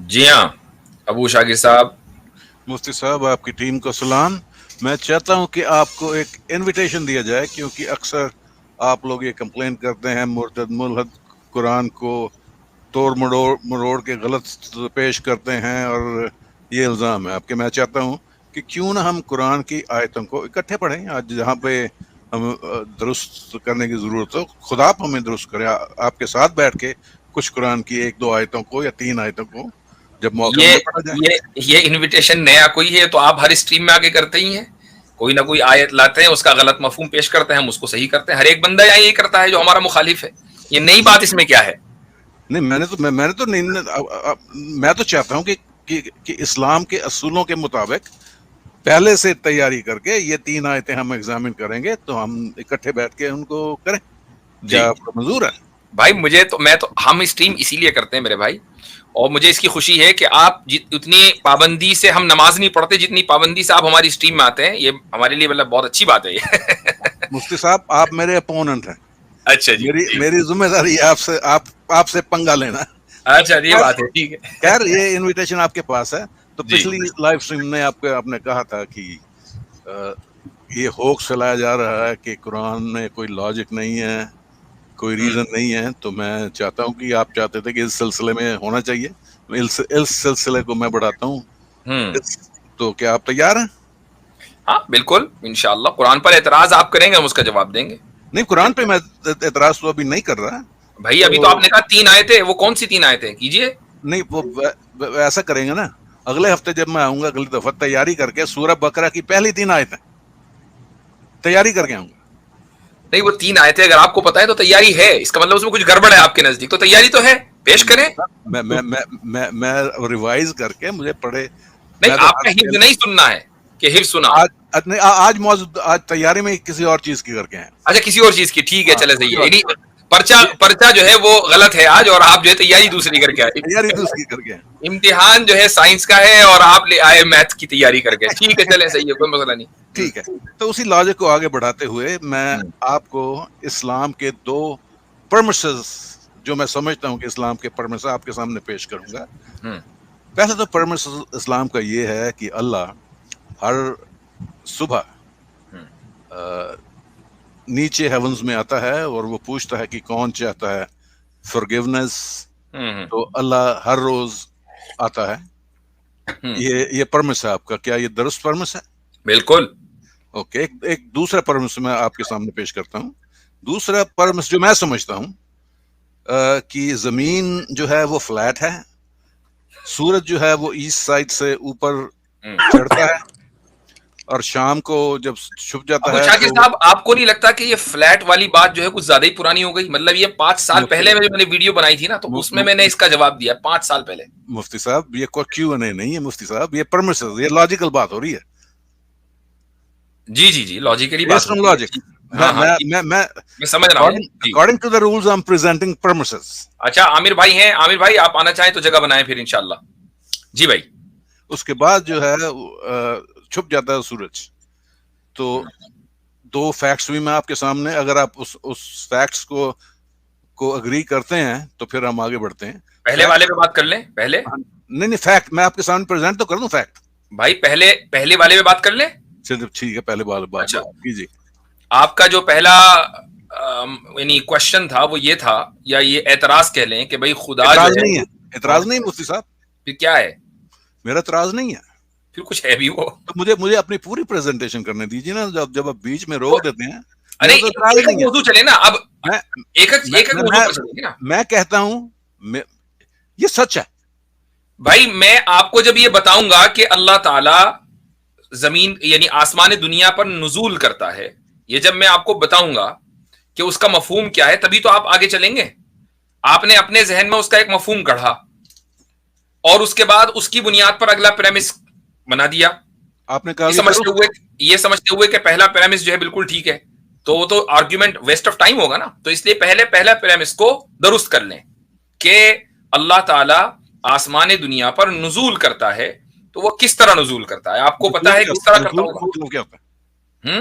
جی ہاں ابو شاکر صاحب. مفتی صاحب آپ کی ٹیم کو سلام. میں چاہتا ہوں کہ آپ کو ایک انویٹیشن دیا جائے، کیونکہ اکثر آپ لوگ یہ کمپلین کرتے ہیں مرتد ملحد قرآن کو توڑ مروڑ کے غلط پیش کرتے ہیں، اور یہ الزام ہے آپ کے. میں چاہتا ہوں کہ کیوں نہ ہم قرآن کی آیتوں کو اکٹھے پڑھیں. آج جہاں پہ ہم درست کرنے کی ضرورت ہو، خدا آپ ہمیں درست کرے. آپ کے ساتھ بیٹھ کے کچھ قرآن کی 1-2 آیتوں کو یا 3 آیتوں کو جب موقع یہ ملے پڑھا جائے. یہ انویٹیشن نیا کوئی ہے تو آپ ہر اسٹریم میں آگے کرتے ہی ہیں. کوئی نہ کوئی آیت لاتے ہیں، اس کا غلط مفہوم پیش کرتے ہیں، ہم اس کو صحیح کرتے ہیں. ہر ایک بندہ یہاں یہی کرتا ہے جو ہمارا مخالف ہے. یہ نئی بات اس میں کیا ہے؟ نہیں، میں تو چاہتا ہوں کہ اسلام کے اصولوں کے مطابق پہلے سے تیاری کر کے یہ 3 آیتیں ہم ایگزامن کریں گے، تو ہم اکٹھے بیٹھ کے ان کو کریں. جی کیا آپ کو منظور ہے؟ بھائی، ہم اسٹریم اسی لیے کرتے ہیں میرے بھائی، اور مجھے اس کی خوشی ہے کہ آپ اتنی پابندی سے ہم نماز نہیں پڑھتے جتنی پابندی سے آپ ہماری اسٹریم میں آتے ہیں. یہ ہمارے لیے مطلب بہت اچھی بات ہے یہ. مفتی صاحب آپ میرے اپوننٹ ہیں. اچھا جی جی. میری ذمہ داری ہے آپ سے پنگا لینا. اچھا یہ بات ہے، ٹھیک ہے. خیر، یہ انویٹیشن آپ کے پاس ہے. تو جی پچھلی لائیو اسٹریم میں آپ نے کہا تھا کہ یہ ہوکس پھیلایا جا رہا ہے کہ قرآن میں کوئی لاجک نہیں ہے، کوئی ریزن نہیں ہے. تو میں چاہتا ہوں کہ آپ چاہتے تھے کہ اس سلسلے میں ہونا چاہیے. اس سلسلے کو میں بڑھاتا ہوں. تو کیا آپ تیار ہیں؟ ہاں بالکل، انشاءاللہ. قرآن پر اعتراض آپ کریں گے، ہم اس کا جواب دیں گے. نہیں، قرآن پہ میں اعتراض تو ابھی نہیں کر رہا. بھائی ابھی تو آپ نے کہا 3 آیتیں، وہ کون سی 3 آیتیں کیجئے؟ نہیں، وہ ایسا کریں گے نا، اگلے ہفتے جب میں آؤں گا اگلی دفعہ تیاری کر کے سورہ بقرہ کی پہلی 3 آیتیں تیاری کر کے آؤں گا. نہیں، وہ 3 آیتیں اگر آپ کو پتا ہے تو تیاری ہے. اس کا مطلب اس میں کچھ گڑبڑ ہے آپ کے نزدیک، تو تیاری تو ہے، پیش کریں. میں ریوائز کر کے مجھے پڑھے. نہیں، میں تو آپ کا حفظ نہیں سننا ہے کہ حفظ سنا. آج تیاری میں کسی اور چیز کی کر کے ہیں. اچھا کسی اور چیز کی، ٹھیک ہے، ہاں، چلے کسی صحیح ہے. اور یعنی چیز کی. پرچہ جو ہے وہ غلط ہے آج، اور آپ جو ہے تیاری دوسری کر کے آئے. تیاری دوسری کر کے ہیں. امتحان جو ہے سائنس کا ہے اور آپ لے آئے میتھ کی تیاری کر کے. ٹھیک ہے، چلے صحیح ہے، کوئی مسئلہ نہیں. ٹھیک ہے. تو اسی لاجک کو آگے بڑھاتے ہوئے میں آپ کو اسلام کے 2 پرمسز جو میں سمجھتا ہوں کہ اسلام کے پرمسز آپ کے سامنے پیش کروں گا. پہلا تو پرمس اسلام کا یہ ہے کہ اللہ ہر صبح نیچے ہیونز میں آتا ہے اور وہ پوچھتا ہے کہ کون چاہتا ہے فرگیونیس. تو اللہ ہر روز آتا ہے. یہ پرمس ہے آپ کا. کیا یہ درست پرمس ہے؟ بالکل. اوکے. ایک دوسرا پرمس میں آپ کے سامنے پیش کرتا ہوں. دوسرا پرمس جو میں سمجھتا ہوں کہ زمین جو ہے وہ فلیٹ ہے، سورج جو ہے وہ ایسٹ سائڈ سے اوپر چڑھتا ہے، اور شام کو جب چھپ جاتا ابو ہے شاکر تو صاحب، آپ کو نہیں لگتا کہ یہ فلیٹ والی بات جو ہے کچھ زیادہ ہی پرانی ہو گئی؟ مطلب یہ 5 سال پہلے میں نے ویڈیو بنائی تھی نا، تو اس میں نے اس کا جواب دیا 5 سال پہلے. مفتی صاحب یہ کیوں نہیں ہے مفتی صاحب، یہ پرمسز، یہ لاجیکل بات ہو رہی ہے. جی جی جی، لاجیکلی بات بیسڈ آن لاجک. میں سمجھ رہا ہوں. According to the rules I'm presenting premises. اچھا عامر بھائی ہیں، عامر بھائی آپ آنا چاہیں تو جگہ بنائیں پھر انشاءاللہ. جی بھائی. اس کے بعد جو ہے چھپ جاتا ہے سورج. تو 2 فیکٹس بھی میں آپ کے سامنے، اگر آپ اس فیکٹس کو اگری کرتے ہیں تو پھر ہم آگے بڑھتے ہیں. پہلے والے پہ بات کر لیں. پہلے نہیں فیکٹ میں آپ کے سامنے پریزنٹ تو کر دوں. فیکٹ بھائی پہلے والے پہ بات کر لیں. ٹھیک ہے، پہلے بات اچھا، کیجیے. آپ کا جو پہلا یعنی کوشچن تھا وہ یہ تھا، یا یہ اعتراض کہہ لیں کہ بھائی خدا جو اعتراض نہیں ہے. اعتراض نہیں مفتی صاحب. پھر کیا ہے؟ میرا اعتراض نہیں ہے. پھر کچھ ہے بھی وہ. تو مجھے اپنی پوری پریزنٹیشن کرنے دیجیے نا. جب آپ بیچ میں روک دیتے ہیں. میرا تو اعتراض ایک نہیں ہے. موضوع چلے نا. اب ایک موضوع پر چلیں گے نا. میں کہتا ہوں یہ سچ ہے. بھائی میں آپ کو جب یہ بتاؤں گا کہ اللہ تعالی زمین یعنی آسمان دنیا پر نزول کرتا ہے، یہ جب میں آپ کو بتاؤں گا کہ اس کا مفہوم کیا ہے، تبھی تو آپ آگے چلیں گے. آپ نے اپنے ذہن میں اس کا ایک مفہوم گڑھا اور اس کے بعد اس کی بنیاد پر اگلا پیرامس بنا دیا. آپ نے کہا یہ سمجھتے ہوئے کہ پہلا پیرامس جو ہے بالکل ٹھیک ہے، تو وہ تو آرگیومنٹ ویسٹ آف ٹائم ہوگا نا. تو اس لیے پہلا پیرامس کو درست کر لیں کہ اللہ تعالی آسمان دنیا پر نزول کرتا ہے. تو وہ کس طرح نزول کرتا ہے؟ آپ کو پتا ہے کس طرح کرتا ہوگا؟ مطلب کیا ہوتا ہے؟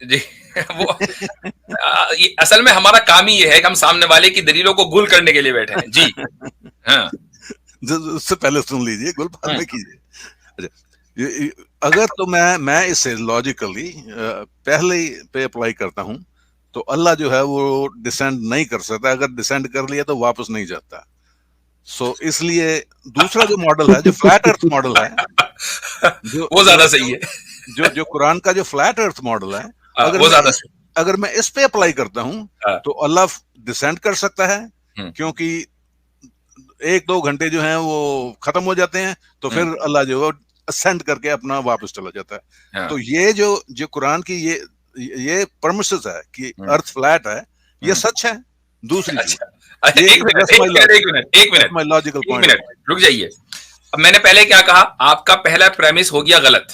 جی وہ اصل میں ہمارا کام ہی یہ ہے کہ ہم سامنے والے کی دلیلوں کو گول کرنے کے لیے بیٹھے ہیں. جی ہاں اس سے پہلے سن لیجیے، گل بعد میں کیجیے. اگر تو میں اس سے لاجیکلی پہلے پہ اپلائی کرتا ہوں تو اللہ جو ہے وہ ڈسینڈ نہیں کر سکتا، اگر ڈسینڈ کر لیا تو واپس نہیں جاتا. سو اس لیے دوسرا جو ماڈل ہے، جو فلیٹ ارتھ ماڈل ہے، وہ زیادہ صحیح ہے. جو قرآن کا جو فلیٹ ارتھ ماڈل ہے، وہ زیادہ صحیح. اگر میں اس پہ اپلائی کرتا ہوں تو اللہ ڈسینڈ کر سکتا ہے، کیونکہ 1-2 گھنٹے جو ہیں وہ ختم ہو جاتے ہیں، تو پھر اللہ جو ہے اسینڈ کر کے اپنا واپس چلا جاتا ہے. تو یہ جو قرآن کی یہ پرمسز ہے کہ ارتھ فلیٹ ہے، یہ سچ ہے. دوسری ایک منٹ رک جائیے. اب میں نے پہلے کیا کہا؟ آپ کا پہلا پریمس ہو گیا غلط،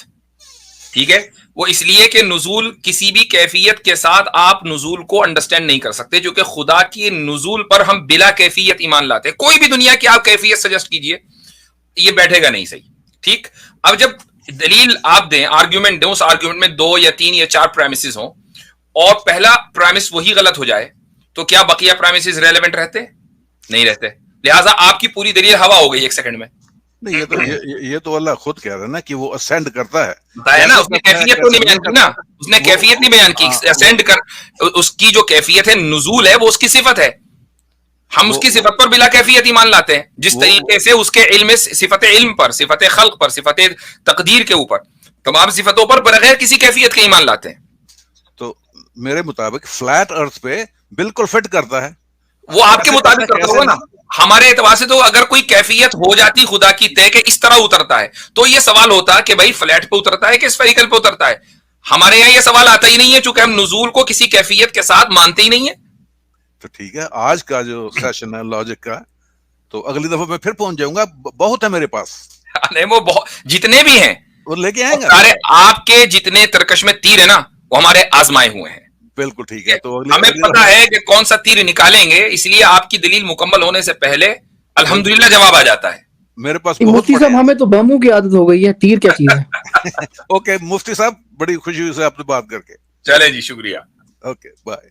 ٹھیک ہے. وہ اس لیے کہ نزول کسی بھی کیفیت کے ساتھ آپ نزول کو انڈرسٹینڈ نہیں کر سکتے، جو کہ خدا کی نزول پر ہم بلا کیفیت ایمان لاتے ہیں. کوئی بھی دنیا کی آپ کیفیت سجیسٹ کیجئے، یہ بیٹھے گا نہیں صحیح. ٹھیک، اب جب دلیل آپ دیں، آرگیومنٹ دیں، اس آرگیومنٹ میں 2 یا 3 یا 4 پریمسز ہوں اور پہلا پریمس وہی غلط ہو جائے، تو کیا بقیہ پریمسز ریلیونٹ رہتے؟ نہیں رہتے. لہٰذا آپ کی پوری دلیل ہوا ہو گئی 1 سیکنڈ میں. نہیں، یہ تو اللہ خود کہہ رہا ہے نا کہ وہ اسینڈ کرتا ہے. بتایا نا، اس نے کیفیت تو نہیں بیان کی نا، اس نے کیفیت نہیں بیان کی. اسینڈ کر، اس کی جو کیفیت ہے نزول ہے، وہ اس کی صفت ہے. ہم اس کی صفت پر بلا کیفیت ایمان لاتے ہیں، جس طریقے سے اس کے علم، صفت علم پر، صفت خلق پر، صفت تقدیر کے اوپر، تمام صفتوں پر بغیر کسی کیفیت کے ایمان لاتے ہیں. تو میرے مطابق فلیٹ ارتھ پہ بالکل فٹ کرتا ہے. وہ آپ کے مطابق کرتا ہوگا نا. ہمارے اعتبار سے تو اگر کوئی کیفیت ہو جاتی خدا کی طے کہ اس طرح اترتا ہے، تو یہ سوال ہوتا کہ بھائی فلیٹ پہ اترتا ہے کہ اسفیریکل پہ اترتا ہے. ہمارے یہاں یہ سوال آتا ہی نہیں ہے، چونکہ ہم نزول کو کسی کیفیت کے ساتھ مانتے ہی نہیں ہیں. تو ٹھیک ہے، آج کا جو سیشن ہے لاجک کا، تو اگلی دفعہ میں پھر پہنچ جاؤں گا. بہت ہے میرے پاس. نہیں، وہ بہت جتنے بھی ہیں وہ لے کے آئیں گے. سارے آپ کے جتنے ترکش میں تیر ہے نا، وہ ہمارے آزمائے ہوئے ہیں. بالکل ٹھیک ہے. تو ہمیں پتا ہے کہ کون سا تیر نکالیں گے، اس لیے آپ کی دلیل مکمل ہونے سے پہلے الحمدللہ جواب آ جاتا ہے. میرے پاس مفتی صاحب ہمیں تو بموں کی عادت ہو گئی ہے، تیر کیا چیز ہے؟ اوکے مفتی صاحب، بڑی خوشی ہوئی سے آپ سے بات کر کے. چلے جی، شکریہ. Okay bye.